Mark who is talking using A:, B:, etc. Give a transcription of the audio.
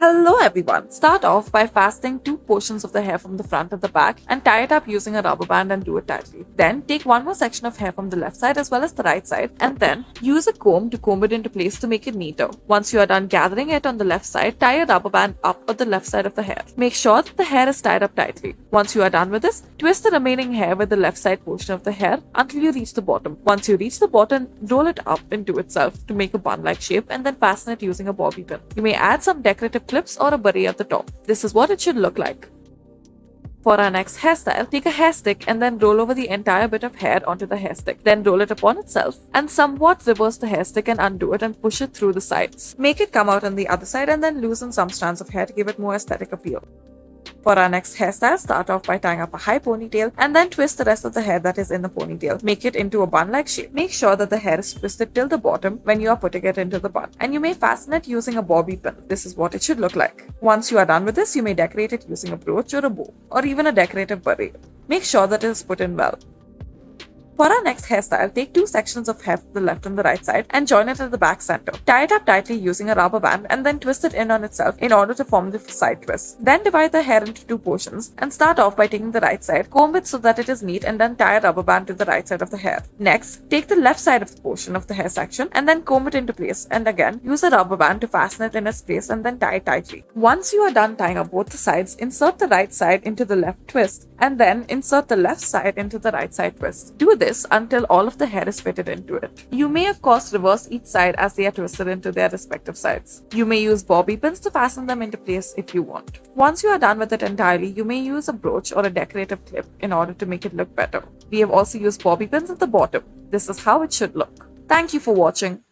A: Hello everyone! Start off by fastening two portions of the hair from the front and the back and tie it up using a rubber band and do it tightly. Then take one more section of hair from the left side as well as the right side and then use a comb to comb it into place to make it neater. Once you are done gathering it on the left side, tie a rubber band up on the left side of the hair. Make sure that the hair is tied up tightly. Once you are done with this, twist the remaining hair with the left side portion of the hair until you reach the bottom. Once you reach the bottom, roll it up into itself to make a bun-like shape and then fasten it using a bobby pin. You may add some decorative clips or a beret at the top. This is what it should look like. For our next hairstyle, take a hair stick and then roll over the entire bit of hair onto the hair stick. Then roll it upon itself and somewhat reverse the hair stick and undo it and push it through the sides. Make it come out on the other side and then loosen some strands of hair to give it more aesthetic appeal. For our next hairstyle, start off by tying up a high ponytail and then twist the rest of the hair that is in the ponytail. Make it into a bun-like shape. Make sure that the hair is twisted till the bottom when you are putting it into the bun. And you may fasten it using a bobby pin. This is what it should look like. Once you are done with this, you may decorate it using a brooch or a bow or even a decorative beret. Make sure that it is put in well. For our next hairstyle, take two sections of hair from the left and the right side and join it at the back center. Tie it up tightly using a rubber band and then twist it in on itself in order to form the side twist. Then divide the hair into two portions and start off by taking the right side, comb it so that it is neat and then tie a rubber band to the right side of the hair. Next, take the left side of the portion of the hair section and then comb it into place and again use a rubber band to fasten it in its place and then tie it tightly. Once you are done tying up both the sides, insert the right side into the left twist and then insert the left side into the right side twist. Do this until all of the hair is fitted into it. You may of course reverse each side as they are twisted into their respective sides. You may use bobby pins to fasten them into place if you want. Once you are done with it entirely, you may use a brooch or a decorative clip in order to make it look better. We have also used bobby pins at the bottom. This is how it should look. Thank you for watching.